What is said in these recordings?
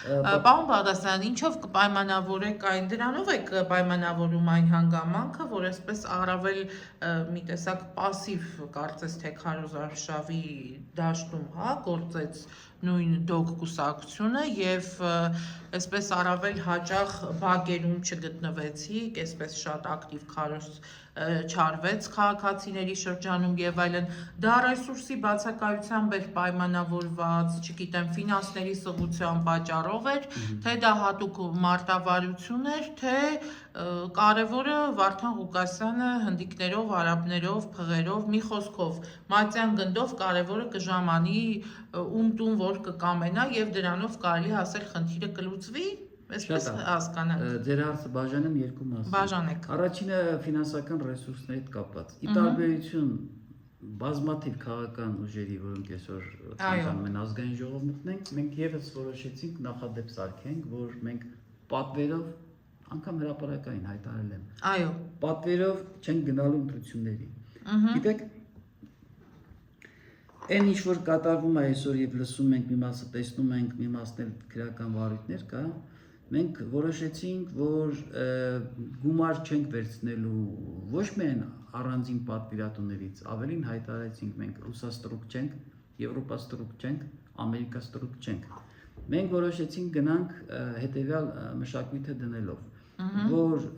Պարոն Բաղդասարյան, ինչով կպայմանավորեք այն, դրանով եք պայմանավորում այն հանգամանքը, որ այսպես առավել մի տեսակ պասիվ կարծես թե քարոզարշավի դաշտում, գործեց նույն դոգ կուսակցությունը եւ այսպես առավել հաճախ բակերում չգտնվեցիք, այսպես շատ ակտիվ քարոզ չարվեց քաղաքացիների շրջանում եւ այլն, դա ռեսուրսի բացակայությամբ էր պայմանավորված, չգիտեմ, ֆինանսների սղության պատճառով էր, թե դա հատուկ մարտավարություն էր, թե կարևորը Վարդան Ղուկասյանը հնդիկներով, արաբներով, փղերով, մի խոսքով, մատյան գնդով կարևորը կժամանի ում տուն որ կկամենա եւ դրանով կարելի ասել խնդիրը կլուծվի։ Այսպես հասկանանք։ Ձեր հարցը բաժանեմ երկու մասի։ Բաժանեք։ Առաջինը ֆինանսական ռեսուրսների հետ կապված։ Ի տարբերություն բազմաթիվ քաղաքական ուժերի, որոնք այսօր ցանկանում են ազգային ժողով մտնենք, մենք եւս որոշեցինք նախադեպ սարքենք, որ մենք պատվերով, անգամ հրապարակային հայտարարել եմ։ Այո։ Պատվերով չենք գնալու ընտրությունների։ Գիտեք, այն ինչ որ կատարվում է այսօր եւ լսում ենք, մի մասը տեսնում ենք, մի մասն էլ քրեական վարույթներ կա, մենք որոշեցինք, որ գումար չենք վերցնելու ոչ միայն առանձին պատվիրատուներից, ավելին հայտարարեցինք մենք ռուսաստրուկ չենք, եվրոպաստրուկ չենք, ամերիկաստրուկ չենք։ Մենք որոշեցինք գնանք հետեւյալ մշակույթը դնելով, որ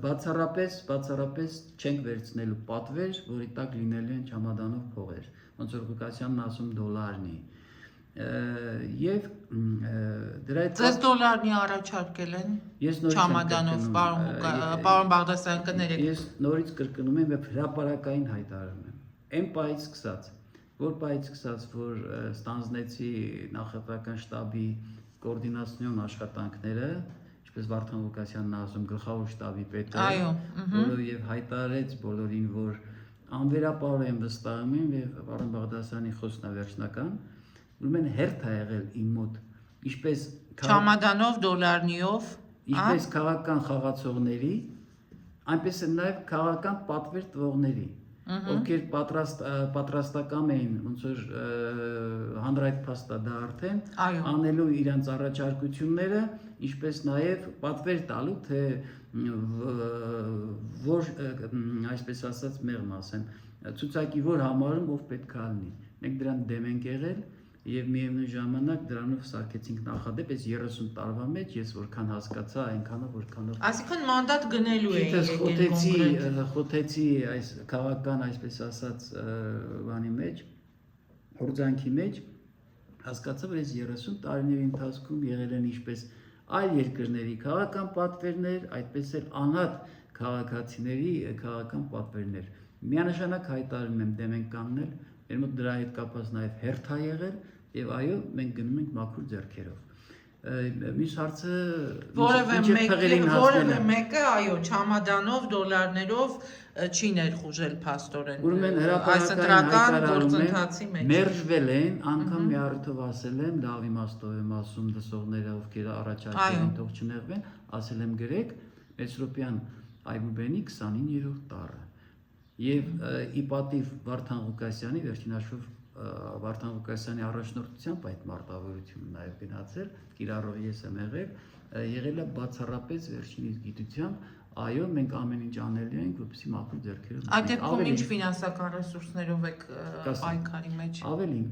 բացառապես չենք վերցնելու պատվեր, որի տակ լինելու են չամադանով փողեր, ոնց որ Ղուկասյանն ասում դոլարնի։ Եվ դրա հետ Ձեզ դոլարնի առաջարկել են չամադանով, պարոն Բաղդասարյան, կներեք։ Ես նորից կրկնում եմ եւ հրապարակային հայտարարում եմ։ Այն պայից սկսած, որ ստանձնեցի նախագահական շտաբի կոորդինացիոն աշխատանքները, ինչպես Վարդան Ղուկասյանն ասում, գլխավոր շտաբի պետը, որը եւ հայտարարեց բոլորին, որ անվերապահ եմ վստահում եմ եւ պարոն Բաղդասարյանի խոսքն է վերջնական, ուրեմն հերթ է եղել իմ մոտ, ինչպես չամադանով, դոլարնիով, ինչպես քաղաքական խաղացողների, այնպես էլ նաեւ քաղաքական պատվեր տվողների, ովքեր պատրաստական էին, ոնց որ հանրայդ փաստա դա արդեն անելու իրենց առաջարկությունները, ինչպես նաեւ պատվեր տալու, թե որ այսպես ասած մեղմ ասեմ, ցուցակի որ համարում ով պետք է լինի։ Մենք դրան դեմ ենք եղել եւ միևնույն ժամանակ դրանով սարքեցինք նախադեպ, այս 30 տարվա մեջ ես որքան հասկացա, այնքանով որքանով։ Այսինքն մանդատ գնելու է խոթեցի այս քաղաքական, այսպես ասած, բանի մեջ, հորձանքի մեջ, հասկացա, որ այս 30 տարիների ընթացքում եղել են ինչպես այլ երկրների քաղաքական պատվերներ, այդպես էլ անհատ քաղաքացիների քաղաքական պատվերներ։ Միանշանակ հայտարարում եմ դեմ ենք կանգնել, մեր մոտ դրա հետ կապված նաև հերթ է եղել եւ այո, մենք գնում ենք մաքուր ձեռքերով։ Մյուս հարցը որևէ մեկը, այո, չամադանով, դոլարներով չի ներխուժել փաստորեն։ Ուրեմն հրապարակային գործընթացի մեջ մերժվել են, անգամ մի առիթով ասել եմ, լավ իմաստով եմ ասում, լսողները, ովքեր առաջարկել են, թող չնեղվեն, ասել եմ գրեք Մեսրոպյան Այբուբենի 29-րդ տառը։ Եվ ի պատիվ Վարդան Ղուկասյանի, վերջին հաշվով Վարդան Ղուկասյանի առաջնորդությամբ այդ մարտավարությունը նաև գնացել, կիրառող ես եմ եղել է բացառապես վերջինիս գիտությամբ, այո, մենք ամեն ինչ անելու ենք, որպեսզի մաքուր ձեռքերով։ Այդ դեպքում ինչ ֆինանսական ռեսուրսներով եք պայքարի մեջ։ Ավելին,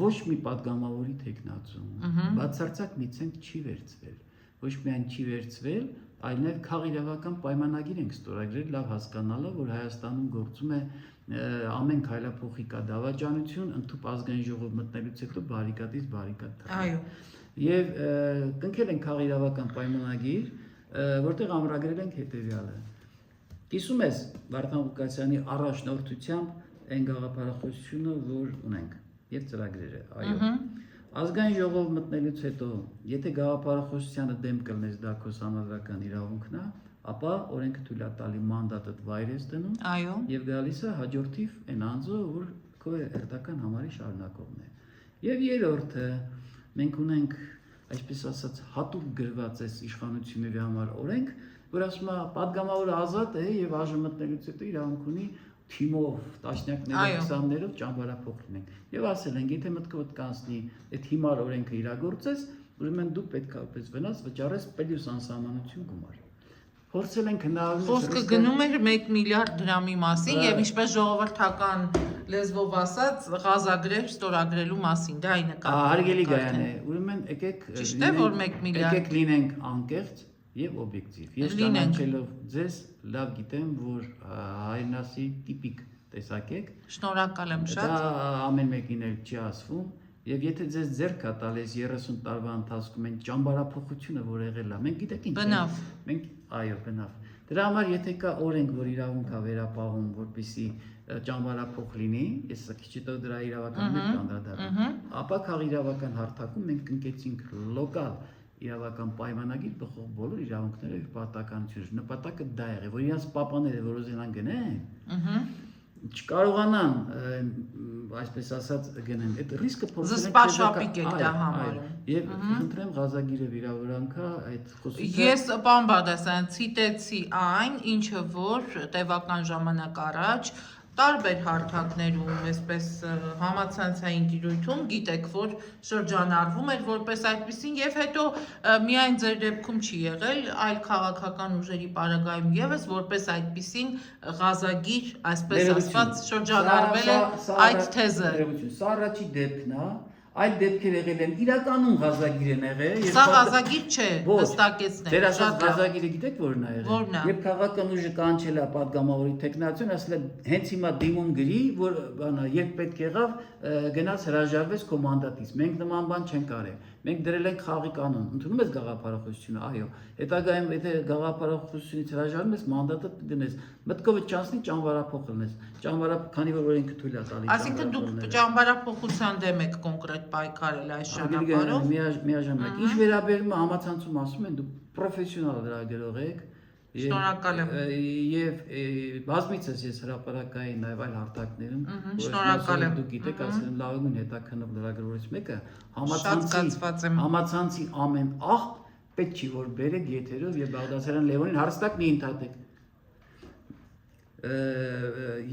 ոչ մի падգամավորի տեխնացում, բացարձակ մի ցենտ չի վերցվել, ոչ միայն չի վերցվել, այլ նաև քաղաքական պայմանագիր ենք ստորագրել, լավ հասկանալով, որ Հայաստանում գործում է ամեն քայլափոխի կա դավաճանություն, ընդհանուր ազգային ժողով մտնելուց հետո բարիկադից բարիկադ թռնել։ Այո։ Եվ կնքել ենք քաղաքական պայմանագիր, որտեղ ամրագրել ենք հետևյալը։ Կիսում ես Վարդան Ղուկասյանի առաջնորդությամբ այն գաղափարախոսությունը, որ ունենք, եւ ծրագրերը, այո։ Ազգային ժողով մտնելուց հետո, եթե գաղափարախոսությանը դեմ կլնես, դա քո համազգական իրավունքն է, ապա օրենքը թույլ է տալի մանդատդ վայր ես դնում, այո, եւ գալիս է հաջորդիվ այն անձը, որ քո հերթական համարի շարունակողն է։ Եվ երրորդը, մենք ունենք, այսպես ասած, հատուկ գրված այս իշխանությունների համար օրենք, որ ասում է падգամավորը ազատ է եւ այժմ մտնելուց հետո իրավունք ունի թիմով, տասնյակներով, քսաններով ճամբարափոխ լինենք։ Եվ ասել ենք, եթե մտքովդ կանցնի այդ հիմար օրենքը իրագործես, ուրեմն դու պետք է պես վնաս վճարես պլյուս անսահմանություն գումար։ Փորձել ենք հնարավորինս Խոսքը գնում էր 1 միլիարդ դրամի մասին եւ ինչպես ժողովրդական լեզվով ասած ղազագրեր ստորագրելու մասին, դա այն նկատի։ Հարգելի Գայան է, ուրեմն եկեք Ճիշտ է, որ 1 միլիարդ։ եկեք լինենք անկեղծ եւ օբյեկտիվ։ Ես ճանաչելով ձեզ լավ գիտեմ, որ հայրենասի տիպիկ տեսակ եք։ Շնորհակալ եմ շատ։ Դա ամեն մեկին էլ չի ասվում եւ եթե ձեզ ձեռք տալիս 30 տարվա ընթացքում են ճամբարափոխությունը, որ եղել է, մենք գիտեք ինչ։ Բնավ։ Մենք այո, բնավ։ Դրա համար եթե կա օրենք, որ իրավունք է վերապահում, որպեսզի ճամբարափոխ լինի, ես քիչ հետո դրա իրավական մեջ կանդրադառնամ, ապա քաղ իրավական հարթակում մենք կնկեցինք լոկալ իրավական պայմանագիր բխող բոլոր իրավունքները եւ պարտականությունները։ Նպատակը դա եղե, որ իրանց պապաները որ ուզենան գնեն, չկարողանան այսպես ասած գնեն այդ ռիսկը փոխել Զսպաշապիկ եք դա համարում։ Եվ խնդրեմ Ղազագիրը վիրավորանքա այդ խոսքը Ես պարոն Բաղդասարյան ցիտեցի այն, ինչը որ տևական ժամանակ առաջ տարբեր հարթակներում, այսպես համացանցային տիրույթում գիտեք, որ շրջանառվում էր որպես այդպեսին եւ հետո միայն ձեր դեպքում չի եղել, այլ քաղաքական ուժերի պարագայում եւս որպես այդպեսին Ղազագիր, այսպես ասված, շրջանառվել է այդ թեզը։ Սա առաջի դեպքն է, այլ դեպքեր եղել են իրականում Ղազագիր են եղել։ Սա Ղազագիր չէ, հստակեցնեմ։ Դեր ասած Ղազագիրը գիտեք որն է եղել։ Որն է։ Երբ քաղաքական ուժը կանչել է падգամավորի տեխնացիոն, ասել է հենց հիմա դիմում գրի, որ բանա, երբ պետք եղավ, գնաց հրաժարվեց կոմանդատից։ Մենք նման բան չենք արել։ Մենք դրել ենք խաղի կանոն։ Ընդունում ես գաղափարախոսությունը, այո։ Հետագայում եթե գաղափարախոսությունից հրաժարվում ես, մանդատը դնես։ Մտքովդ չանցնի ճամբարափոխելնես։ Քանի որ օրենքը թույլ է տալիս։ Այսինքն դուք ճամբարափոխության դեմ եք կոնկրետ պայքարել այս ճանապարհով։ Միաժամանակ ինչ վերաբերում է համացանցում ասում են դու պրոֆեսիոնալ լրագրող եք Շնորհակալ եմ։ Եվ բազմիցս ես հրապարակային նաև այլ հարթակներում շնորհակալ եմ դուք գիտեք ասել եմ լավագույն հետաքննող լրագրողներից մեկը կացված եմ համացանցի ամեն աղ պետք չի որ բերեք եթերով եւ Բաղդասարյան Լևոնին հարստակ մի ընդհատեք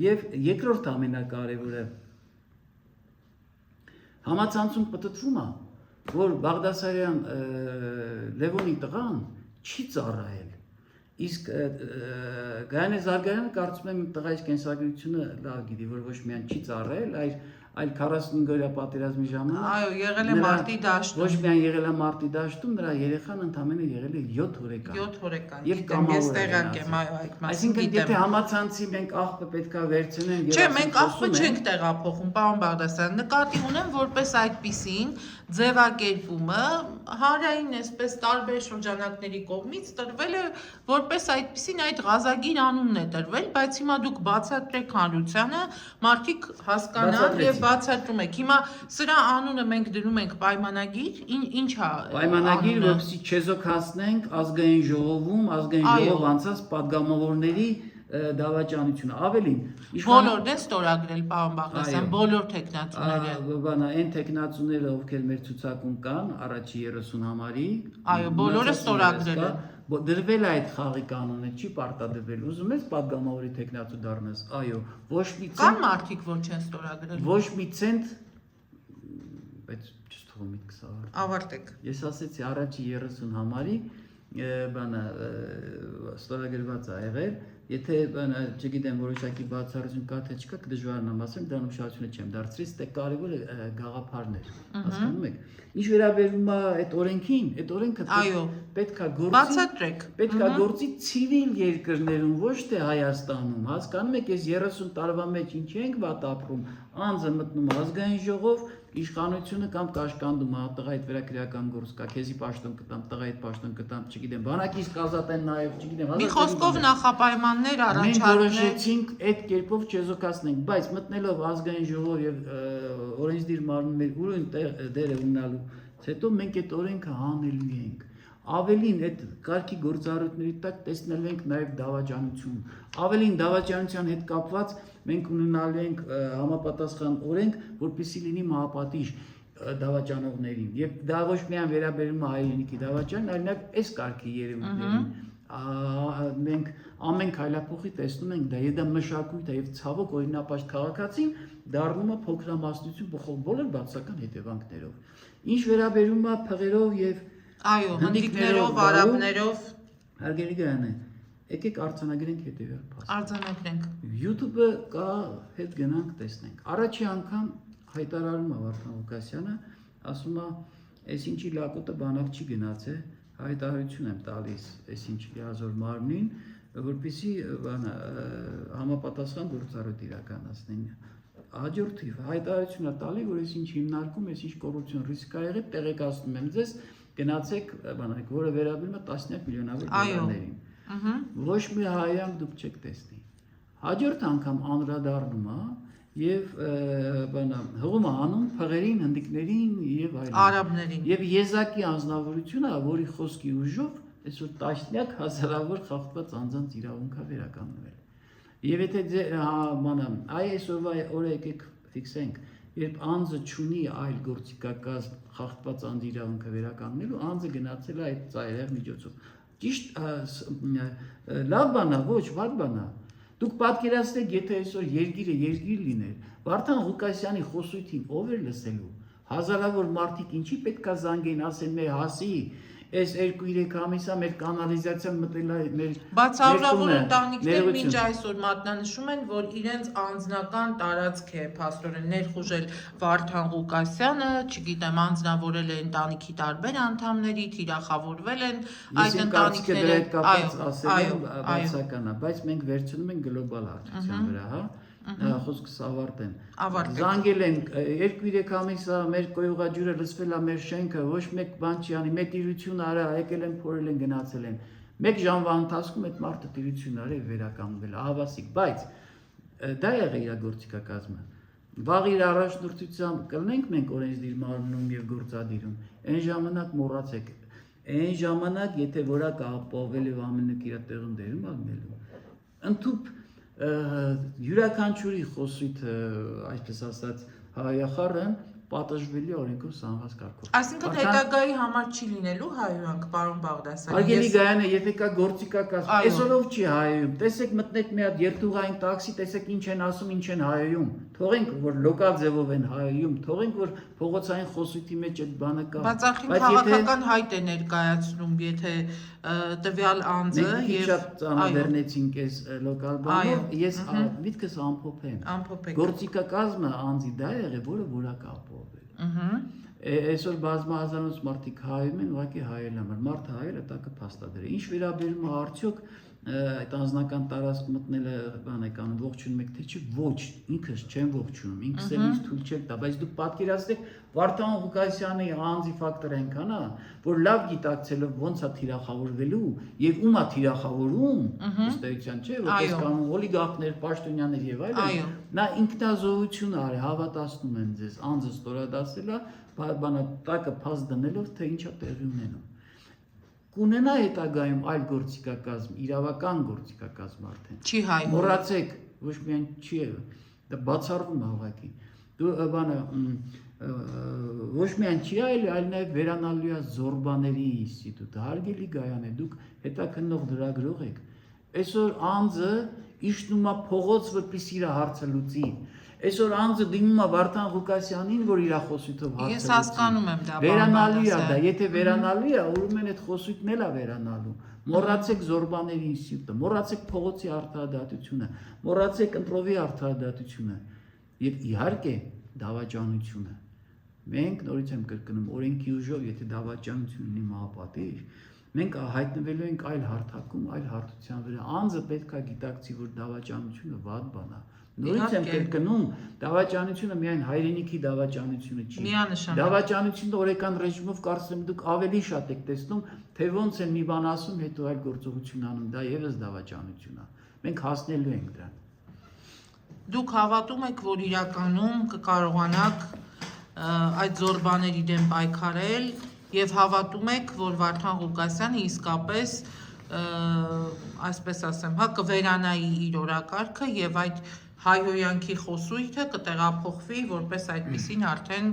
եւ երկրորդ ամենակարևորը համացանցում պատտվում է որ Բաղդասարյան Լևոնի տղան չի ծառայել իսկ Գայանե Զարգարյանը կարծում եմ տղայի կենսագրությունը լավ գիտի որ ոչ միայն չի ծառայել այլ 45-օրյա պատերազմի ժամանակ այո եղել է մարտի դաշտում ոչ միայն եղել է մարտի դաշտում նրա երեխան ընդամենը եղել է 7 օրեկան 7 օրեկան եւ ես տեղակ եմ այո այդ մասին այսինքն եթե համացանցի մենք աղբը պետքա վերցնենք Չէ, մենք աղբը չենք տեղափոխում, պարոն Բաղդասարյան, նկատի ունեմ որպես այդպիսին ձևակերպումը հանրային այսպես տարբեր շրջանակների կողմից տրվել է որպես այդպիսին այդ Ղազագիր անունն է տրվել, բայց հիմա դուք բացատրեք հանրությանը, մարդիկ հասկանան եւ բացատրում եք։ Հիմա սրա անունը մենք դնում ենք պայմանագիր, ինչ է պայմանագիր, որպեսզի չեզոքացնենք ազգային ժողովում, ազգային ժողով անցած падգամավորների դավաճանությունը ավելին բոլորն են ստորագրել պարոն Բաղդասարյան բոլոր տեխնացուները բանա այն տեխնացուները ովքեր մեր ցուցակում կան առաջի 30 համարի այո բոլորը ստորագրել են դրվել է այդ խաղի կանոնը չի պարտադրվել ուզում ես падգամավորի տեխնացու դառնաս այո ոչ մի կան մարդիկ որ չեն ստորագրել ոչ մի ցենտ բայց չթողում միտքս ավարտեք ես ասեցի առաջի 30 համարի բանը ստորագրված է եղել Եթե չգիտեմ որոշակի բացառություն կա թե չկա, դժվարն եմ ասեմ, դրան ուշադրություն չեմ դարձրել, դե կարևորը գաղափարներ, հասկանում եք։ Ինչ վերաբերում է այդ օրենքին, այդ օրենքը պետքա գործի, բացատրեք։ Պետքա գործի ցիվիլ երկրներում, ոչ թե Հայաստանում, հասկանում եք, այս 30 տարվա մեջ ինչ ենք վատ ապրում, անձը մտնում ազգային ժողով, իշխանությունը կամ կաշկանդում է, տղայդ վերակրեական գործ կա, քեզի պաշտոն կտամ, տղայդ պաշտոն կտամ, չգիտեմ, բանակից կազատեն նաև, չգիտեմ, մի խոսքով նախապայմաններ առաջարկներ։ Մենք որոշեցինք այդ կերպով չեզոքացնենք, բայց մտնելով ազգային ժողով եւ օրենսդիր մարմնի մեր ուրույն դերը ունենալու հետո մենք այդ օրենքը հանելու ենք։ Ավելին այդ կարգի գործառույթների տակ տեսնելու ենք նաև դավաճանություն։ Ավելին դավաճանության հետ կապված մենք ունենալու ենք համապատասխան օրենք, որպեսզի լինի մահապատիժ դավաճանողներին։ Եվ դա ոչ միայն վերաբերում է հայրենիքի դավաճանին, այլ նաև այս կարգի երևույթներին։ մենք ամեն քայլափոխի տեսնում ենք դա, եւ դա մշակույթ է եւ ցավոք օրինապաշտ քաղաքացին դառնում է փոքրամասնություն բոլոր բացական հետևանքներով։ Ինչ վերաբերում է փղերով եւ այո, հնդիկներով, արաբներով, հարգելի գայանե, եկեք արձանագրենք հետեւյալ փաստը։ Արձանագրենք։ YouTube-ը կա, հետ գնանք տեսնենք։ Առաջի անգամ հայտարարում է Վարդան Ղուկասյանը, ասում է, «Էս ինչի լակոտը բանակ չի գնացել, հայտարարություն եմ տալիս, էս ինչ լիազոր մարմնին, որպեսզի համապատասխան գործառույթ իրականացնեն»։ Հաջորդիվ հայտարարություն է տալի, որ էս ինչ հիմնարկում, էս ինչ կոռուպցիոն ռիսկ ա եղել, տեղեկացնում եմ ձեզ, գնացեք, որը վերաբերում է տասնյակ միլիոնավոր դոլարներին։ Ոչ մի հայանք դուք չեք տեսնի։ Հաջորդ անգամ անդրադառնում է եւ հղում է անում փղերին, հնդիկներին եւ այլն։ Արաբներին։ Եվ եզակի անձնավորությունը, որի խոսքի ուժով այսօր տասնյակ հազարավոր խախտված անձանց իրավունք է վերականգնվել։ Եվ եթե այսօրվա օրը եկեք ֆիքսենք, երբ անձը չունի այլ գործիքակազմ խախտված անձի իրավունքը վերականգնելու, անձը գնացել է այդ ծայրահեղ միջոցով։ Ճիշտ լավ բան է, ոչ վատ բան է։ Դուք պատկերացրեք, եթե այսօր երկիրը երկիր լիներ, Վարդան Ղուկասյանի խոսույթին ով էր լսելու։ Հազարավոր մարդիկ ինչի պետք է զանգեն, ասեն մեր հասի, այս 2-3 ամիսա մեր կանալիզացիան մտել է մեր բացառավոր ընտանիքներ մինչ այսօր մատնանշում են, որ իրենց անձնական տարածք է փաստորեն ներխուժել Վարդան Ղուկասյանը, չգիտեմ, անձնավորել է ընտանիքի տարբեր անդամների, թիրախավորվել են այդ ընտանիքները, բացական է, բայց մենք վերցնում ենք գլոբալ հարթության վրա, հա։ Խոսքս ավարտեմ։ Զանգել ենք 2-3 ամիսա մեր կոյուղաջուրը լսվել է մեր շենքը, ոչ մեկ բան չի անի, մեր տիրություն արա, եկել են, փորել են, գնացել են։ Մեկ ժամվա ընթացքում այդ մարդը տիրություն արել վերականգնվել, ահավասիկ, բայց դա եղել իր գործիքակազմը։ Վաղ իր առաջնորդությամբ կլինենք մենք օրենսդիր մարմնում եւ գործադիրում, այն ժամանակ մոռացեք, այն ժամանակ եթե որակը ապահովել եւ ամենը իր տեղում դերում ալնելու։ Ընդհանուր յուրաքանչյուրի խոսույթը, այսպես ասած, հայախառն պատժվելի օրենքով սահմանված կարգով։ Այսինքն հետագայի համար չի լինելու հայհոյանք, պարոն Բաղդասարյան։ Արգելի Գայանը, եթե կա գործիքակազմ, այսօրով չի հայհոյում։ Տեսեք մտնեք մի հատ երթուղային տաքսի, տեսեք ինչ են ասում, ինչ են հայհոյում։ Թողենք, որ լոկալ ձևով են հայհոյում, թողենք, որ փողոցային խոսույթի մեջ այդ բանը կա։ Բայց ախին քաղաքական հայտ է ներկայացնում, եթե տվյալ անձը եւ շատ ծանոթերնեցինք այս լոկալ բանով, ես միտքս ամփոփեմ։ Գործիքակազմը անձի դա է եղել, որը որակ ապահովել։ Այսօր բազմահազարանոց մարդիկ հայում են, ուղղակի հայել համար, մարդը հայելը տակը փաստադրել է։ Ինչ վերաբերում է արդյոք այդ անձնական տարածք մտնելը բան եք անում, ողջունում եք թե չի, ոչ, ինքս չեմ ողջունում, ինքս էլ ինձ թույլ չեք տա, բայց դուք պատկերացրեք Վարդան Ղուկասյանի անձի ֆակտորը այնքան է, որ լավ գիտակցելով ոնց է թիրախավորվելու եւ ում է թիրախավորում, ըստ էության, չէ, որպես կանոն օլիգարխներ, պաշտոնյաներ եւ այլն, նա ինքնազոհություն արի, հավատացնում եմ ձեզ, անձը ստորադասել է, բանը տակը փաս դնելով, թե ինչա տեղի ունենում։ Կունենա հետագայում այլ գործիքակազմ, իրավական գործիքակազմ արդեն։ Չի հայհոյում։ Մոռացեք, ոչ միայն չի, դա բացառվում է ուղղակի։ Դու բանը ոչ միայն չի այլ նաև վերանալու է Զորբաների ինստիտուտը։ Հարգելի Գայանե, դուք հետաքննող լրագրող եք։ Այսօր անձը իջնում է փողոց, որպեսզի իր հարցը լուծի։ Այսօր անձը դիմում է Վարդան Ղուկասյանին, որ իր խոսույթով հարցը լուծի։ Ես հասկանում եմ դա։ Վերանալու է դա, եթե վերանալու է, ուրեմն այդ խոսույթն էլ է վերանալու։ Մոռացեք Զորբաների ինստիտուտը, մոռացեք փողոցի արդարադատությունը, մոռացեք ընտրովի արդարադատությունը եւ իհարկե դավաճանությունը։ Մենք նորից եմ կրկնում, օրենքի ուժով, եթե դավաճանություն ունի մահապատիժ, մենք հայտնվելու ենք այլ հարթակում, այլ հարթության վրա։ Անձը պետք է գիտակցի, որ դավաճանությունը վատ բան է։ Նորից եմ կրկնում, դավաճանությունը միայն հայրենիքի դավաճանությունը չի։ Միանշանակ։ Դավաճանությունը օրեկան ռեժիմով կարծեմ դուք ավելի շատ եք տեսնում, թե ոնց են մի բան ասում, հետո այլ գործողություն անում, դա եւս դավաճանություն է։ Մենք հասնելու ենք դրան։ Դուք հավատում եք, որ իրականում կկարողանաք այդ զորբաների դեմ պայքարել եւ հավատում եք, որ Վարդան Ղուկասյանը իսկապես այսպես ասեմ, հա կվերանայի իր օրակարգը եւ այդ հայհոյանքի խոսույթը կտեղափոխվի որպես այդպիսին արդեն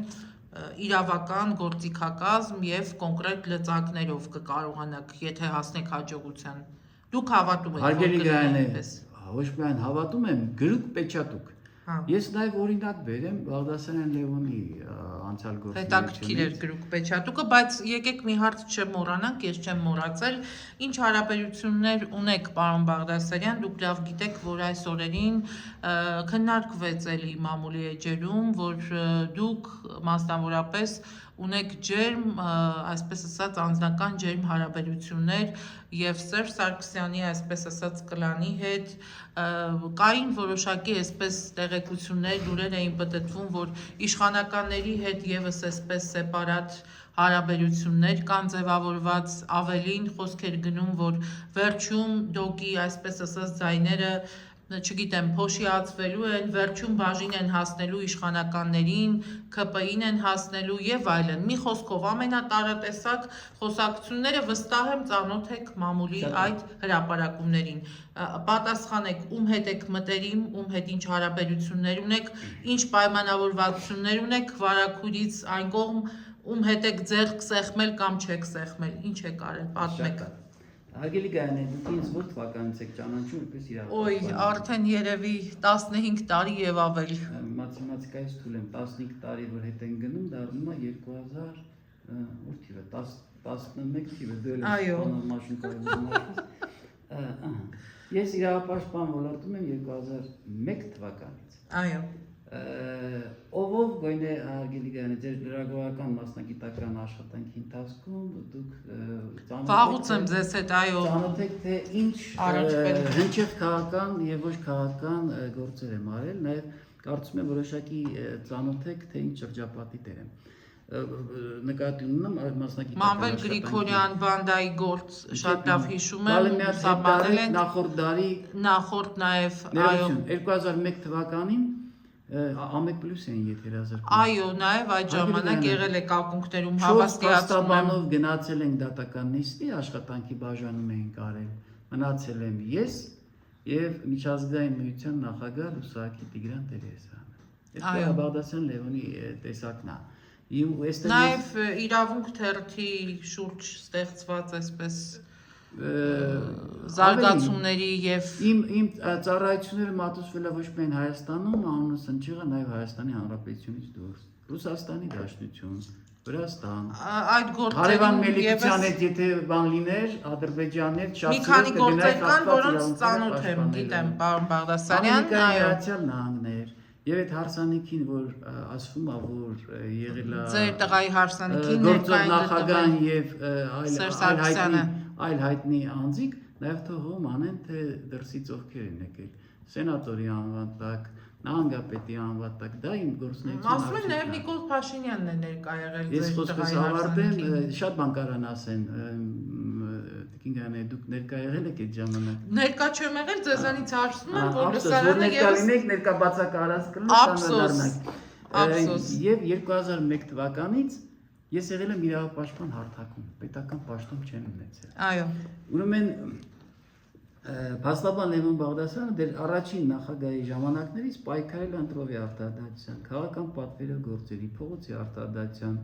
իրավական գործիքակազմ եւ կոնկրետ լծակներով կկարողանաք, եթե հասնեք հաջողության։ Դուք հավատում եք, որ Հարգելի կլինի Գայանե, այդպես։ ոչ միայն հավատում եմ, գրուկ պեչատուկ։ Հա։ Ես նաև օրինակ բերեմ Բաղդասարյան Լևոնի անցյալ Հետաքրքիր էր գրուկ պեչատուկը, բայց եկեք մի հարց չմոռանանք, ես չեմ մոռացել, ինչ հարաբերություններ ունեք պարոն Բաղդասարյան, դուք լավ գիտեք, որ այս օրերին քննարկվեց էլի մամուլի էջերում, որ դուք մասնավորապես ունեք ջերմ, այսպես ասած, անձնական ջերմ հարաբերություններ եւ Սերժ Սարգսյանի, այսպես ասած, կլանի հետ կային որոշակի այսպես տեղեկություններ, լուրեր էին պտտվում, որ իշխանականների հետ եւս այսպես սեպարատ հարաբերություններ կան ձևավորված, ավելին խոսքեր գնում, որ վերջում դոկի, այսպես ասած, ձայները չգիտեմ, փոշիացվելու են, վերջում բաժին են հասնելու իշխանականներին, ԿՊ-ին են հասնելու եւ այլն։ Մի խոսքով ամենատարատեսակ խոսակցությունները վստահ եմ ծանոթ եք մամուլի այդ հրապարակումներին։ Պատասխանեք, ում հետ եք մտերիմ, ում հետ ինչ հարաբերություններ ունեք, ինչ պայմանավորվածություններ ունեք վարակույրից այն կողմ, ում հետ եք ձեռք սեղմել կամ չեք սեղմել, ինչ եք արել, պատմեք։ Հարգելի Գայանե, դուք ինձ ո՞ր թվականից եք ճանաչում որպես իրավապաշտպան։ Ոյ, արդեն երևի 15 տարի եւ ավել։ Մաթեմատիկայից թույլ եմ 15 տարի որ հետ են գնում, դառնում է 2000 որ թիվը 11 թիվը դու ես մաշին կարող։ Ես իրավապաշտպան ոլորտում եմ 2001 թվականից։ Այո։ Ով գույնե հարգելի Գայանե, ձեր լրագրողական մասնագիտական աշխատանքի ընթացքում դուք վաղուց եմ ձեզ հետ, այո, ծանոթ եք թե ինչ հնչեղ քաղաքական եւ ոչ քաղաքական գործեր եմ արել, նաեւ կարծում եմ որոշակի ծանոթ եք թե ինչ շրջապատի տեր եմ նկատի ունեմ մասնագիտական Մանվել Գրիգորյան բանդայի գործ շատ լավ հիշում եմ, սաբանել են նախորդ նաեւ, այո 2001 թվականին Ամեկ պլյուս էին եթերազրկում։ Այո, նաև այդ ժամանակ եղել է կապունկտերում հավաստիացում եմ։ Շուտ գնացել ենք դատական նիստի, աշխատանքի բաժանում էինք արել։ Մնացել եմ ես եւ միջազգային միության նախագահ Լուսակի Տիգրան Տերեսյանը։ Այո, Բաղդասարյան Լևոնի տեսակն է։ Նաև իրավունք թերթի շուրջ ստեղծված այսպես զարգացումների եւ իմ ծառայությունները մատուցվել է ոչ միայն Հայաստանում, անունս ընչեղը նաեւ Հայաստանի Հանրապետությունից դուրս, Ռուսաստանի Դաշնություն, Վրաստան, այդ գործերում Հարևան Մելիքության հետ եթե բան լիներ, Ադրբեջանն հետ շատ մի քանի գործեր կան, որոնց ծանոթ եմ, գիտեմ, պարոն Բաղդասարյան, Միացյալ Նահանգներ Եվ այդ հարսանիքին, որ ասվում է, որ եղել է ձեր տղայի հարսանիքին գործող նախագահան եւ այլ հայտնի անձիկ, նաեւ թողում անեն, թե դրսից ովքեր են եկել, սենատորի անվան տակ, նահանգապետի անվան տակ, դա իմ գործունեությունը։ Ասում են նաեւ Նիկոլ Փաշինյանն է ներկա եղել ձեր տղայի հարսանիքին։ Շատ բան կարան ասեն, Գայանե, դուք ներկա եղել եք այդ ժամանակ։ Ներկա չեմ եղել, ձեզանից հարցնում եմ, որ լսարանը եւս ներկա բացակայած կլինի, ափսոս։ Եվ 2001 թվականից ես եղել եմ իրավապաշտպան հարթակում, պետական պաշտոն չեմ ունեցել։ Այո։ Ուրեմն Փաստաբան Լևոն Բաղդասարյանը դեր առաջին նախագահի ժամանակներից պայքարել է ընտրովի արտահայտության, քաղաքական պատվերը գործերի, փողոցի արտահայտության,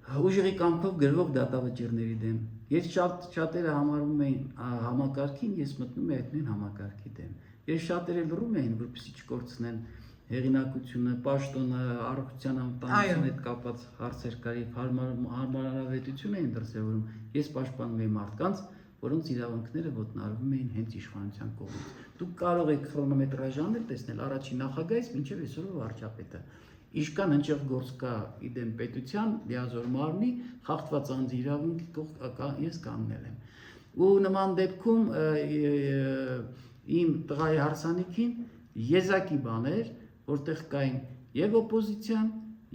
ուժերի կամքով գրվող դատավճիռների դեմ։ Ես շատերը համարում էին համակարգին, ես մտնում եմ այդ նույն համակարգի դեմ։ Ես շատերը լռում էին, որպեսզի չկորցնեն հեղինակությունը, պաշտոնը, առողջության անվտանգության հետ կապված հարցեր կար եւ հարմարավետություն էին դրսեւորում։ Ես պաշտպանում էի մարդկանց, որոնց իրավունքները ոտնահարվում էին հենց իշխանության կողմից։ Դուք կարող եք քրոնոմետրաժանել տեսնել առաջին նախագահից մինչև այսօրվա վարչապետը։ Իշքան հնչեղ գործ կա իդեմ պետության, լիազոր մարմնի, խախտված անձի իրավունքի ես կանգնել եմ։ Ու նման դեպքում իմ տղայի հարսանիքին եզակի բաներ, որտեղ կային եւ օպոզիցիան,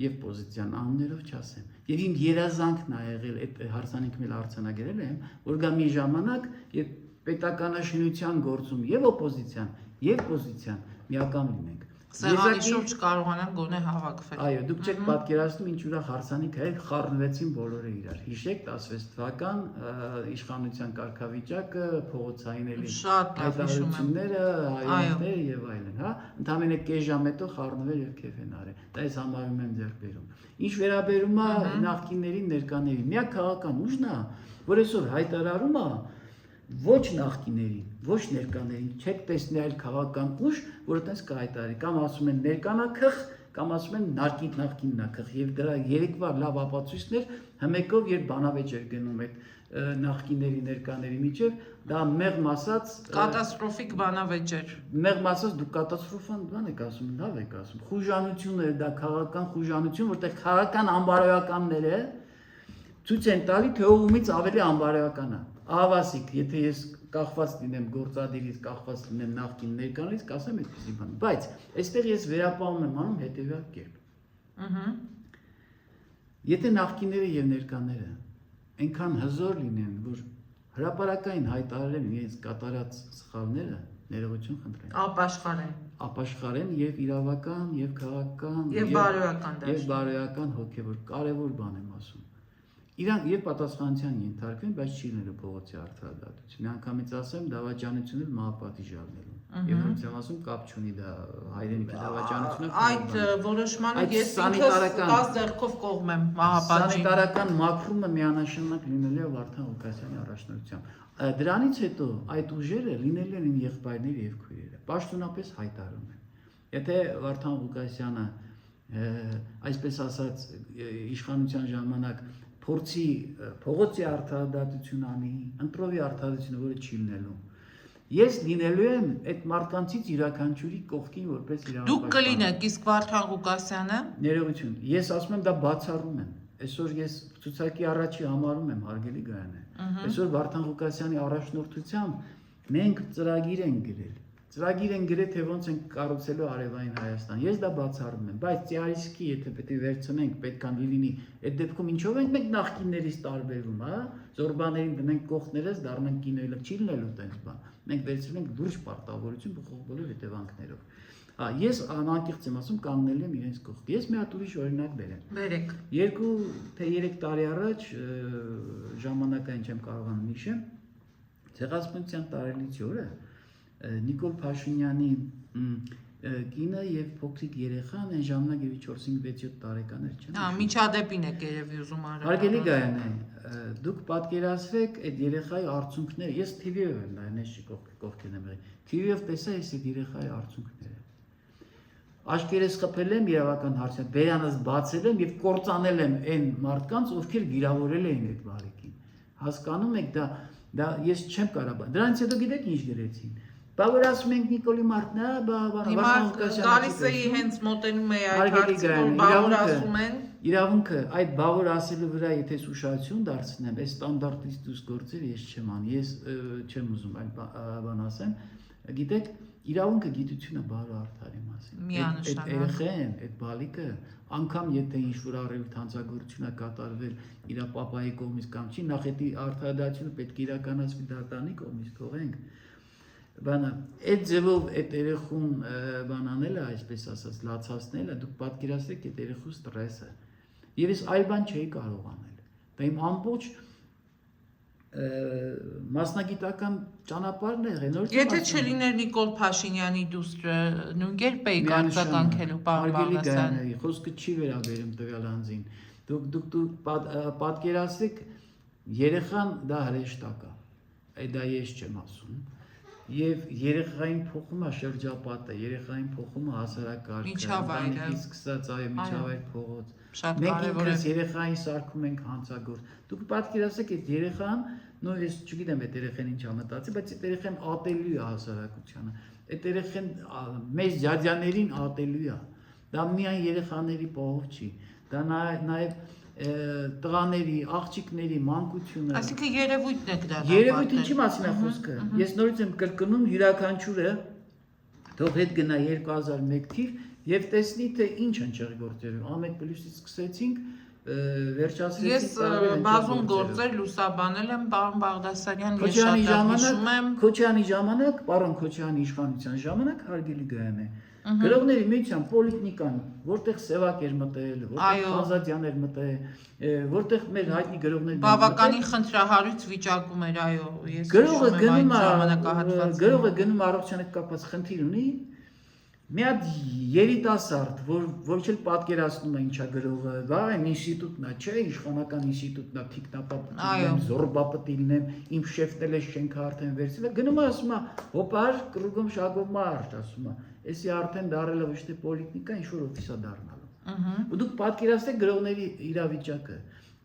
եւ պոզիցիան անուններով չասեմ։ Եվ իմ երազանքն է եղել այդ հարսանիքն էլ արձանագրել եմ, որ գա մի ժամանակ, երբ պետականաշինության գործում եւ օպոզիցիան եւ պոզիցիան միակամ լինենք։ Սեղանի շուրջ կարողանան գոնե հավաքվել։ Այո, դուք չեք պատկերացնում ինչ ուրախ հարսանիք էր, խառնվեցին բոլորը իրար։ Հիշեք 16 թվական իշխանության կարգավիճակը, փողոցային էլի հայտարարությունները, հայացքները եւ այլն, հա։ Ընդամենը կես ժամ հետո խառնվել եւ քեֆ են արել։ Դա ես համարում եմ ձեռքբերում։ Ինչ վերաբերում է նախկիններին, ներկաներին, միակ քաղաքական ուժն է, որ այսօր հայտարարում է ոչ նախկիներին, ոչ ներկաներին չեք տեսնի այլ քաղաքական ուժ, որը տես կհայտարարի, կամ ասում են ներկանա քխ, կամ ասում են նախկինն է քխ, եւ դրա երեկվա լավ ապացույցներ հմեկով երբ բանավեճ էր գնում այդ նախկիների ներկաների միջև, դա մեղմ ասած կատաստրոֆիկ բանավեճ էր։ Մեղմ ասած դու կատաստրոֆան բան եք ասում, լավ եք ասում։ Խուժանություն էր դա քաղաքական խուժանություն, որտեղ քաղաքական անբարոյականները ցույց են տալի, թե ողումից ավելի անբարոյական է։ Ահավասիկ, եթե ես կախված լինեմ գործադիրից, կախված լինեմ նախկին ներկաներից, կասեմ այդպեսի բան։ Բայց այստեղ ես վերապահում եմ անում հետևյալ կերպ։ Եթե նախկինները եւ ներկաները այնքան հզոր լինեն, որ հրապարակային հայտարարեն իրենց կատարած սխալները, ներողություն խնդրեմ։ Ապաշխարեն եւ իրավական, եւ քաղաքական, եւ բարոյական հոգեվոր կարեւոր բան եմ ասում։ Իրանք եւ պատասխանատվության ենթարկվեն, բայց չի լինելու փողոցի արդարադատություն։ Միանգամից ասեմ, դավաճանությունը մահապատիժ առնելու։ Եվ ոնց եմ ասում, կապ չունի դա հայրենիքի դավաճանությունը։ Այդ որոշմանը ես ինքս 10 ձեռքով կողմ եմ մահապատիժի։ Սանիտարական մաքրումը միանշանակ լինելու է Վարդան Ղուկասյանի առաջնորդությամբ։ Դրանից հետո այդ ուժերը լինելու են եղբայրները եւ քույրերը։ Պաշտոնապես հայտարարում են։ Եթե Վարդան Ղուկասյանը այսպես ասած իշխանության ժամանակ փորձի փողոցի արդարադատություն անի, ընտրովի արդարադատությունը, որը չի լինելու։ Ես լինելու եմ այդ մարդկանցից յուրաքանչյուրի կողքին որպես իրավապաշտպան։ Դուք կլինեք, իսկ Վարդան Ղուկասյանը։ Ներողություն, ես ասում եմ դա բացառում եմ։ Այսօր ես ցուցակի առաջի համարում եմ հարգելի Գայանե։ Այսօր Վարդան Ղուկասյանի առաջնորդությամբ մենք ծրագիր ենք գրել։ Ծրագիր են գրել, թե ոնց են կառուցելու արևային Հայաստան։ Ես դա բացառում եմ, բայց ծիարիսկի եթե պետք է վերցնենք, պետք է լինի, այդ դեպքում ինչով ենք մենք նախկիններից տարբերվում, հա? Զորբաներին դնենք կողքներս, դառնանք կինոյլը, չի լինելու տենց բան։ Մենք վերցնենք լուրջ պարտավորություն բոլոր հետևանքներով։ Հա, ես անկեղծ եմ ասում, կանգնել եմ իրենց կողքի։ Ես մի հատ ուրիշ օրինակ բերեմ։ Բերեք։ 2 թե 3 տարի առաջ ժամանակային չեմ կարողանում հիշեմ, Ցեղասպանության տարելիցի օրը Նիկոլ Փաշինյանի կինը եւ փոքրիկ երեխան այն ժամանակ 4-5-6-7 տարեկան էր, չէ՞։ Հա, միջադեպին եք երևի ուզում արել։ Հարգելի Գայանե, դուք պատկերացրեք այդ երեխայի արցունքները, ես TV-ով եմ նայել, ես կողքին եմ եղել։ TV-ով տեսա ես այդ երեխայի արցունքները։ Աչքերս խփել եմ իրավական հարցը, բերանս բացել եմ եւ կործանել եմ այն մարդկանց, ովքեր վիրավորել էին այդ բարեկին։ Հասկանում եք, դա ես չեմ կարող։ Դրանից հետո գիտեք ինչ գրեցին։ Բա որ ասում ենք Նիկոլի մարդն է, Վարդան Ղուկասյանը գալիս էի հենց մոտենում էի այդ հարցը, որ բավոր ասում են։ Իրավունքը այդ բավոր ասելու վրա եթե ուշադրություն դարձնեմ, այս ստանդարտից դուրս գործեր ես չեմ անի, ես չեմ ուզում այլ բան ասեմ։ Գիտեք, իրավունքը գիտությունը բառը արդարի մասին։ Միանշանակ։ Այդ երեխեն, այդ բալիկը, անգամ եթե ինչ-որ առևիտ հանցագործություն է կատարվել իր պապայի կողմից կամ չի, նախ այդ արդարադատությունը պետք է իրականացվի դատարանի կողմից, թողենք։ Բանը, այդ ձևով այդ երեխուն բան անելը, այսպես ասած, լացացնելը, դուք պատկերացրեք այդ երեխու ստրեսը։ Եվ ես այլ բան չէի կարող անել։ Դա իմ ամբողջ մասնագիտական ճանապարհն է եղել։ Եթե չլիներ Նիկոլ Փաշինյանի դուստրը, նույն կերպ էի արձագանքելու պարոն Բաղդասարյան։ Խոսքը չի վերաբերում տվյալ անձին։ Դուք պատկերացրեք, երեխան դա հրեշտակ է։ Այդ դա ես չեմ ասում։ Եվ երեխային փոխումը շրջապատը, երեխային փոխումը հասարակարգը, միջավայրը, սկսած այո միջավայր փողոց։ Շատ մենք կարևոր է։ ինքս երեխային սարքում ենք հանցագործ։ Դուք պատկերացրեք այդ երեխան, նո ես չգիտեմ այդ երեխան ինչ ա մտածի, բայց այդ երեխան ատելու է հասարակությանը։ Այդ երեխան մեծ ջաջաներին ատելու է։ Դա միայն երեխաների պահով չի։ Դա նաև տղաների, աղջիկների մանկությունը։ Այսինքն երևույթն եք դա։ Երևույթի ինչի մասին է խոսքը։ Ես նորից եմ կրկնում յուրաքանչյուրը թող հետ գնա 2001 թիվ եւ տեսնի թե ինչ հնչեղ գործեր։ Ամեկ պլյուսից սկսեցինք վերջացրեցինք։ Ես բազում գործեր լուսաբանել եմ, պարոն Բաղդասարյան, ես շատ հիշում եմ։ Քոչյանի ժամանակ, պարոն Քոչյանի իշխանության ժամանակ հարգելի Գայանե Գրողների միության պոլիտիկան, որտեղ Սևակ էր մտել, որտեղ Խանզադյան էր մտել, որտեղ մեր հայտնի գրողներն բավականին խնդրահարույց վիճակում էր, այո, ես հիշում եմ այն ժամանակահատվածը։ Գրողը գնում առողջության հետ կապված խնդիր ունի, մի հատ երիտասարդ, որ չէ պատկերացնում է ինչա գրողը, դա այն ինստիտուտն է, չէ, իշխանական ինստիտուտն է, թիկնապապտիլնեմ, զորբապտիլնեմ, իմ շեֆտելես շենքը արդեն վերցրել, գնում է ասում է, հոպար, կրուգում շագում մարդ, ասում է, էսի արդեն դարել է ոչ թե պոլիտիկա, ինչ որ օֆիսա դառնալու։ Ու դուք պատկերացրեք գրողների իրավիճակը։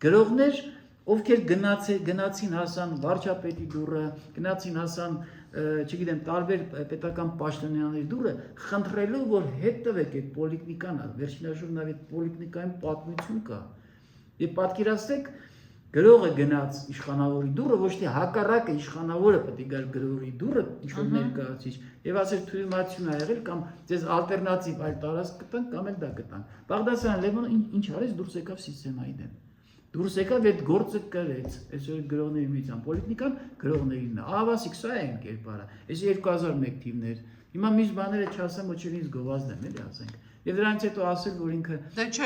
Գրողներ, ովքեր գնացին հասան վարչապետի դուռը, գնացին հասան, չգիտեմ, տարբեր պետական պաշտոնյաների դուռը, խնդրելու, որ հետ տվեք այդ պոլիտիկան, վերջնաժամ նաև այդ պոլիտիկային պատմություն կա։ Եվ պատկերացրեք, գրողը գնաց իշխանավորի դուռը, ոչ թե հակառակը իշխանավորը պետք է գար գրողի դուռը, ինչ որ ներկայացիչ, եւ ասել թույլտվություն ա եղել կամ ձեզ ալտերնատիվ այլ տարածք կտանք կամ էլ դա կտանք։ Բաղդասարյան Լևոնը ինչ արեց, դուրս եկավ սիստեմայի դեմ։ Դուրս եկավ այդ գործը կրեց, այսօր գրողների միության պոլիտիկան գրողներինն է։ Ահավասիկ սա է այն կերպարը։ Այս 2001 թիվներ։ Հիմա միշտ բաները չասեմ, ոչ ինձ գովազդ եմ, էլի ասենք։ Եվ դրանից հետո ասել, որ ինքը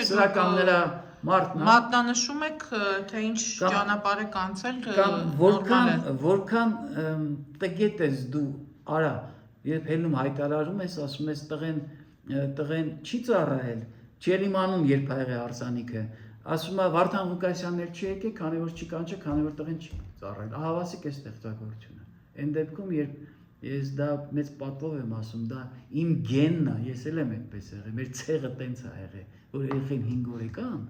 սրական նրա մարդն է։ Մատնանշում եք, թե ինչ ճանապարհ եք անցել, որքան տգետ ես դու, արա, երբ հելնում հայտարարում ես, ասում ես տղեն չի ծառայել, չի էլ իմանում երբ ա եղել հարսանիքը։ Ասում է Վարդան Ղուկասյանն էլ չի եկել, քանի որ չի կանչել, քանի որ տղեն չի ծառայել։ Ահավասիկ է ստեղծագործությունը։ Այն դեպքում, երբ ես դա մեծ պատվով եմ ասում, դա իմ գենն է, ես էլ եմ այդպես եղել, մեր ցեղը տենց է եղել, որ երեխեն 5 օր եկան,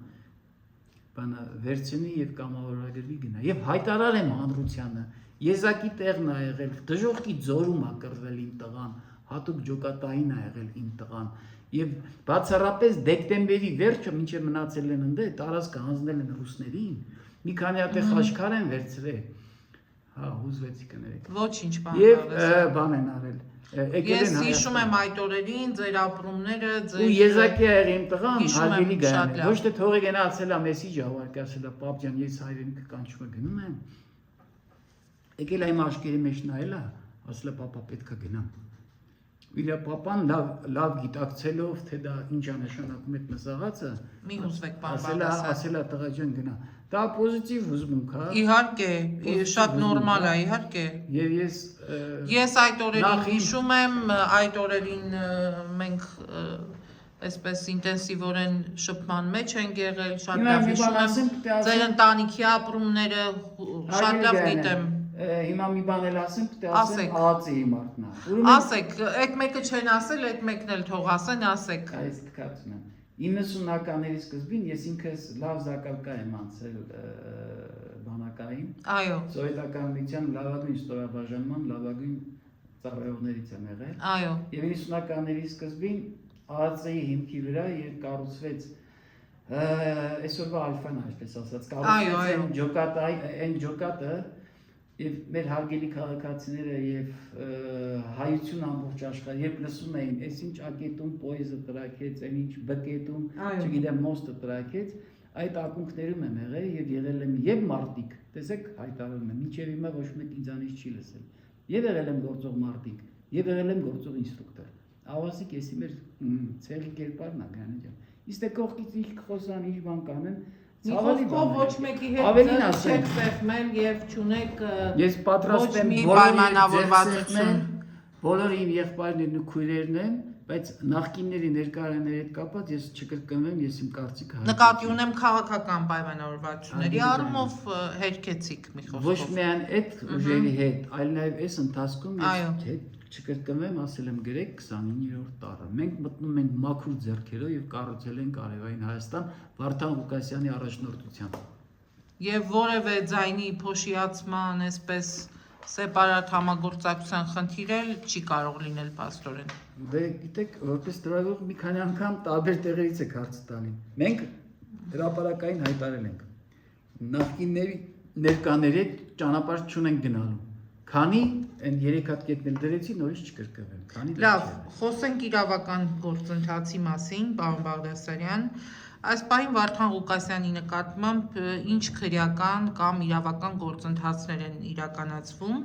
բանը վերցնի եւ կամավորագրվի գնա։ Եվ հայտարարեմ հանրությանը, եզակի տեղն է եղել, դժոխքի ձորում է կռվել իմ տղան, հատուկ ջոկատային է եղել իմ տղան։ Եվ բացառապես դեկտեմբերի վերջը մինչև մնացել են ընդ տարածքը հանձնել են ռուսներին, մի քանի հատ խաչքար են վերցրել, հա հուզվեցի կներեք։ Ոչինչ բան։ Եվ բան են արել։ Ես հիշում եմ այդ օրերին, ձեր ապրումները, ձեր ու եզակի ա եղել իմ տղան, հարգելի գան։ Ոչ թե թողի գնացել ա մեսիջ ավարկի, ասել ա պապ ջան, ես հայրենիքը կանչում եմ գնում եմ։ Եկել ա իմ աշկերի մեջ նայել ա, ասել ա պապա պետք է գնամ։ Իր պապան լավ գիտակցելով, թե դա ինչ է նշանակում այդ մսաղացը, մի հուզվեք բան Բաղդասարյան։ ասել ա տղա ջան գնա։ Դա պոզիտիվ հուզմունք է։ Իհարկե, շատ նորմալ է, իհարկե։ Եվ ես այդ օրերին հիշում եմ, այդ օրերին մենք այսպես ինտենսիվորեն շփման մեջ ենք եղել, շատ լավ հիշում եմ ձեր ընտանիքի ապրումները, շատ լավ գիտեմ։ Հիմա մի բան էլ ասեմ, պետք է ասեմ ԱԱԾ-ի մարդն է։ Ասեք, այդ մեկը չեն ասել, այդ մեկն էլ թող ասեն, ասեք։ Այս կացում եմ։ 90-ականների սկզբին ես ինքս լավ զակալկա եմ անցել բանակային։ Այո։ Սովետական միության լավագույն ստորաբաժանման լավագույն ծառայողներից եմ եղել։ Այո։ Եվ 90-ականների սկզբին ԱԱԾ-ի հիմքի վրա երբ կառուցվեց այսօրվա ալֆան, այսպես ասած, կառուցվեց այն ջոկատը, եւ մեր հարգելի քաղաքացիները եւ հայություն ամբողջ աշխարհը երբ լսում էին, այսինչ ակետում պոեզը տրակեց, այնինչ բկետում, չգիտեմ, մոստը տրակեց, այդ ակունքներում եմ եղել եւ եղել եմ եւ մարտիկ, տեսեք հայտարարում եմ, մինչեւ հիմա ոչ մեկ ինձանից չի լսել։ Եվ եղել եմ գործող մարտիկ, եւ եղել եմ գործող ինստրուկտոր։ Ավասիկ էսի մեր ցեղի կերպարն է գանը ջան։ Իսկ դե կողքից ինչ կխոսան, ինչ բան կանեն, Խոսքով ոչ մեկի հետ չեք սեղմել եւ չունեք ես պատրաստ եմ բոլոր իմ եղբայրներն ու քույրերն են, բայց նախկինների ներկայանների հետ կապված ես չկրկնվեմ, ես իմ կարծիքը նկատի ունեմ քաղաքական պայմանավորվածությունների առումով հերքեցիք մի խոսքով։ Ոչ միայն այդ ուժերի հետ, այլ նաեւ այս ընթացքում ես չկրկնվեմ, ասել եմ գրեք 29-րդ տարը։ Մենք մտնում ենք մաքուր ձեռքերով եւ կառուցել ենք արևային Հայաստան Վարդան Ղուկասյանի առաջնորդությամբ։ Եվ որևէ ձայնի փոշիացման, այսպես սեպարատ համագործակցության խնդիր էլ չի կարող լինել փաստորեն։ Դե գիտեք, որպես դրագող մի քանի անգամ տարբեր տեղերից եք հարց տալին։ Մենք հրապարակային հայտարել ենք։ Նախկինների ներկաների ճանապարհ չունենք գնալու։ Քանի այն 3 հատ կետներ դրեցի, նորից չկրկնվեմ։ Քանի լավ, խոսենք իրավական գործընթացի մասին, պարոն Բաղդասարյան։ Այս պահին Վարդան Ղուկասյանի նկատմամբ ինչ քրեական կամ իրավական գործընթացներ են իրականացվում,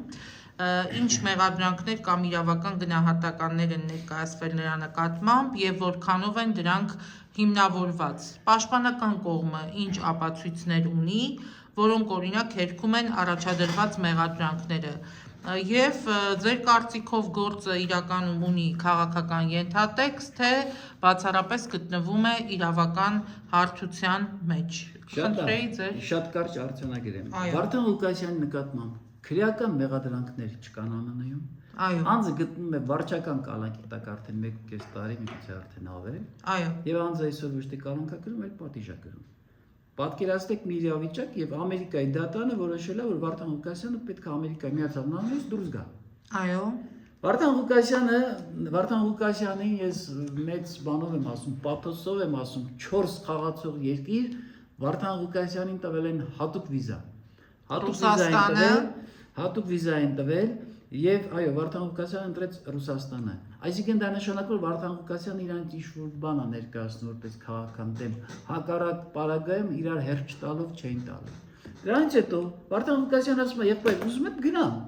ինչ մեղադրանքներ կամ իրավական գնահատականներ են ներկայացվել նրա նկատմամբ եւ որքանով են դրանք հիմնավորված։ Պաշտպանական կողմը ինչ ապացույցներ ունի, որոնք օրինակ հերքում են առաջադրված մեղադրանքները։ Եվ ձեր կարծիքով գործը իրականում ունի քաղաքական ենթատեքստ, թե բացառապես գտնվում է իրավական հարթության մեջ։ Խնդրեի ձեր։ Շատ կարճ արձանագրեմ։ Այո։ Վարդան Ղուկասյանի նկատմամբ քրեական մեղադրանքներ չկան ԱՄՆ-ում։ Այո, Անձը գտնվում է վարչական կալանքի տակ արդեն 1.5 տարի, միգուցե արդեն ավել, այո, եւ անձը այսօր ոչ թե կալանքագրում, այլ պատիժագրում։ Պատկերացրեք մի իրավիճակ եւ Ամերիկայի դատանը որոշել է, որ Վարդան Ղուկասյանը պետք է Ամերիկայի Միացյալ Նահանգներից դուրս գա։ այո, Վարդան Ղուկասյանին ես մեծ բանով եմ ասում, պաթոսով եմ ասում, 4 խաղացող երկիր Վարդան Ղուկասյանին տվել են հատուկ վիզա։ Հատուկ վիզա են տվել եւ այո, Վարդան Ղուկասյանը ընտրեց Ռուսաստանը։ Այսինքն դա նշանակում է Վարդան Ղուկասյանը իրանց ինչ-որ բան է ներկայացնում որպես քաղաքական դեմ, հակառակ պարագայում իրար հերթ տալով չէին տալու։ Դրանից հետո Վարդան Ղուկասյանը ասում է, եղբայր, ուզում եք գնամ։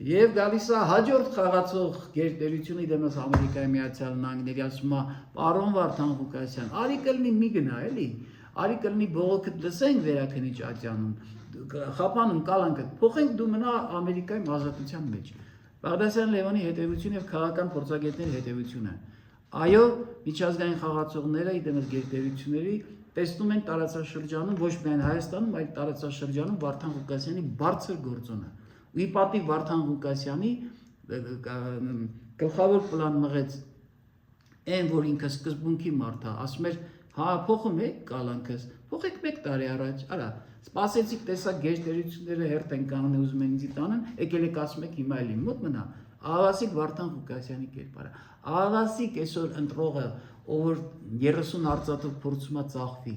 Եվ գալիս է հաջորդ խաղացող գերտերությունը դեմս Ամերիկայի Միացյալ Նահանգների, ասում է, պարոն Վարդան Ղուկասյան, արի կլինի մի գնա, էլի, արի կլինի բողոքը լսենք վերաքնիչ ատյանում, խափանում կալանքը, փոխենք դու մնա Ամերիկայի ազատության մեջ։ Բաղդասարյան Լևոնի հետևությունը եւ քաղաքական փորձագետների հետևությունը։ Այո, միջազգային խաղացողները դեմս գերտերությունների տեսնում են տարածաշրջանում ոչ միայն Հայաստանում, այլ տարածաշրջանում Վարդան Ղուկասյանի բարձր գործոնը։ Ի պատիվ Վարդան Ղուկասյանի գլխավոր պլան մղեց այն, որ ինքը սկզբունքի մարդ է, ասում էր, հա փոխում եք կալանքս, փոխեք 1 տարի առաջ, արա, սպասեցիք տեսակ գերտերությունները հերթ են կանում, ուզում են ինձ տանեն, եկել եք ասում եք հիմա էլի մոտ մնա, աղավասիկ Վարդան Ղուկասյանի կերպարը, աղավասիկ այսօր ընտրողը, ով որ 30 արծաթով փորձում է ծախվի,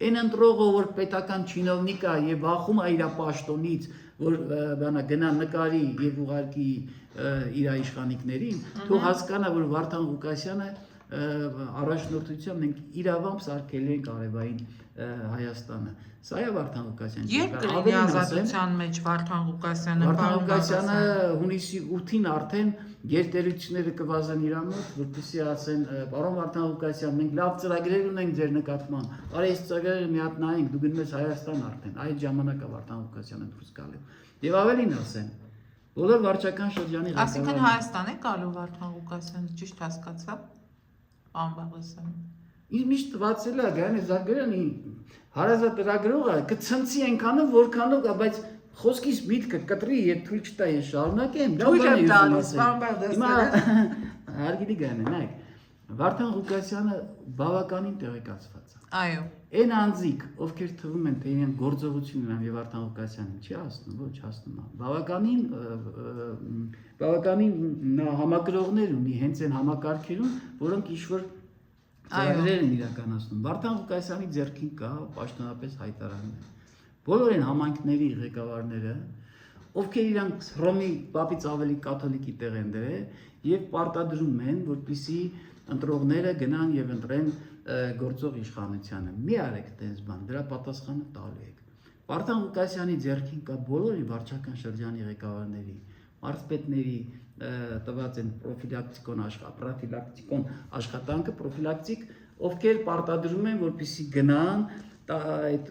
այն ընտրողը, որ պետական չինովնիկ է եւ վախում է իր պաշտոնից, որ բանա գնա նկարի եւ ուղարկի իր իշխանիկներին, թող հասկանա, որ Վարդան Ղուկասյանը առաջնորդությամբ մենք իրավամբ սարքելու ենք արևային Հայաստանը։ Սա է Վարդան Ղուկասյանը։ Երբ կլինի ազատության մեջ Վարդան Ղուկասյանը, Վարդան Ղուկասյանը հունիսի 8-ին արդեն գերտերությունները կվազեն իր մոտ, որպեսզի ասեն, պարոն Վարդան Ղուկասյան, մենք լավ ծրագրեր ունենք ձեր նկատմամբ, արի այս ծրագրերը մի հատ նայենք, դու գնում ես Հայաստան արդեն, այդ ժամանակ է Վարդան Ղուկասյանը դուրս գալու։ Եվ ավելին ասեմ, բոլոր վարչական շրջանի Այսինքն Հայաստան է գալու Վարդան Ղուկասյանը, ճիշտ հասկացա։ Պարոն Բաղդասարյան։ Ինչ միշտ տվացել է Գայանե Զարգարյանի հարազատ լրագրողը կցնցի այնքանով որքանով, բայց խոսքից միտքը կտրի եւ թույլ չտա ես շարունակեմ։ Թույլ եմ տալիս, պարոն Բաղդասարյան։ Հարգելի Գայանե, նայեք, Վարդան Ղուկասյանը բավականին տեղեկացված է։ Այո։ Այն անձիկ, ովքեր թվում են թե իրեն գործողություն ունեն եւ Վարդան Ղուկասյանին չի հասնում, ոչ հասնում է։ Բավականին նա համակրողներ ունի հենց այն համակարգերում, որոնք ինչ-որ ծրագրեր են իրականացնում։ Վարդան Ղուկասյանի ձեռքին կա պաշտոնապես հայտարարներ։ Բոլոր այն համայնքների ղեկավարները, ովքեր իրանք Հռոմի պապից ավելի կաթոլիկի տեղ են դրել եւ պարտադրում են, որպեսզի ընտրողները գնան եւ ընտրեն գործող իշխանությանը։ Մի արեք տես բան, դրա պատասխանը տալու եք։ Վարդան Ղուկասյանի ձեռքին կա բոլորի վարչական շրջանի ղեկավարների, մարզպետների տված են պրոֆիլակտիկոն աշխատանքը, պրոֆիլակտիկ, ովքեր պարտադրում են, որպեսզի գնան այդ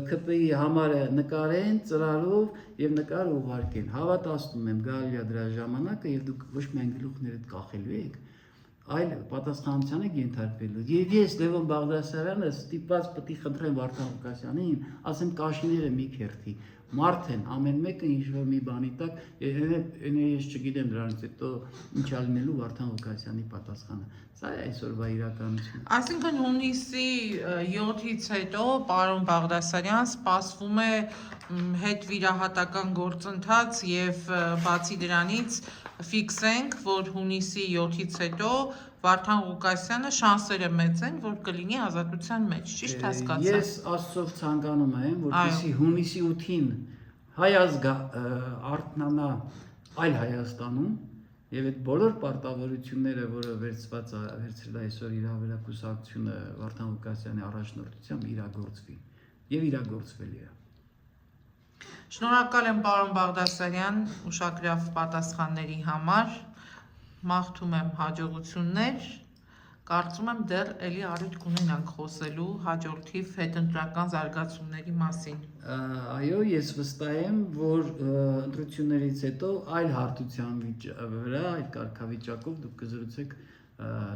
ԿՊ-ի համարը նկարեն, ծրարով եւ նկարը ուղարկեն։ Հավատացնում եմ, գալի է դրա ժամանակը եւ դուք ոչ միայն գլուխներդ կախելու եք, այլ պատասխանատվության եք ենթարկվելու։ Եվ ես Լևոն Բաղդասարյանը ստիպված պետք է խնդրեմ Վարդան Ղուկասյանին, ասեմ կաշիները մի քերթի, մարդ են, ամեն մեկը ինչ-որ մի բանի տակ, ես չգիտեմ դրանից հետո ինչ ալնելու Վարդան Ղուկասյանի պատասխանը։ Սա է այսօրվա իրականությունը։ Այսինքն հունիսի 7-ից հետո պարոն Բաղդասարյան սպասվում է հետվիրահատական գործընթաց եւ բացի դրանից ֆիքսենք, որ հունիսի 7-ից հետո Վարդան Ղուկասյանը շանսերը մեծ են, որ կլինի ազատության մեջ, ճիշտ հասկացա։ Ես Աստծով ցանկանում եմ, որպեսզի հունիսի 8-ին հայ ազգը արթնանա այլ Հայաստանում եւ այդ բոլոր պարտավորությունները, որը վերցրել է այսօր իրավերակուսակցությունը Վարդան Ղուկասյանի առաջնորդությամբ իրագործվի եւ իրագործվելի է։ Շնորհակալ եմ պարոն Բաղդասարյան ուշագրավ պատասխանների համար, մաղթում եմ հաջողություններ, կարծում եմ դեռ էլի առիթ կունենանք խոսելու հաջորդիվ հետընտրական զարգացումների մասին։ Այո, ես վստահ եմ, որ ընտրություններից հետո այլ հարթության վրա, այլ կարգավիճակով դուք կզրուցեք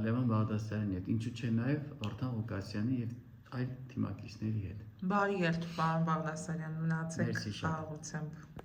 Լևոն Բաղդասարյանի հետ, ինչու՞ չէ նաև Վարդան Ղուկասյանի եւ այլ թիմակիցների հետ։ Բարի երթ, պարոն Բաղդասարյան, մնացեք Մերսի շատ։ խաղաղությամբ։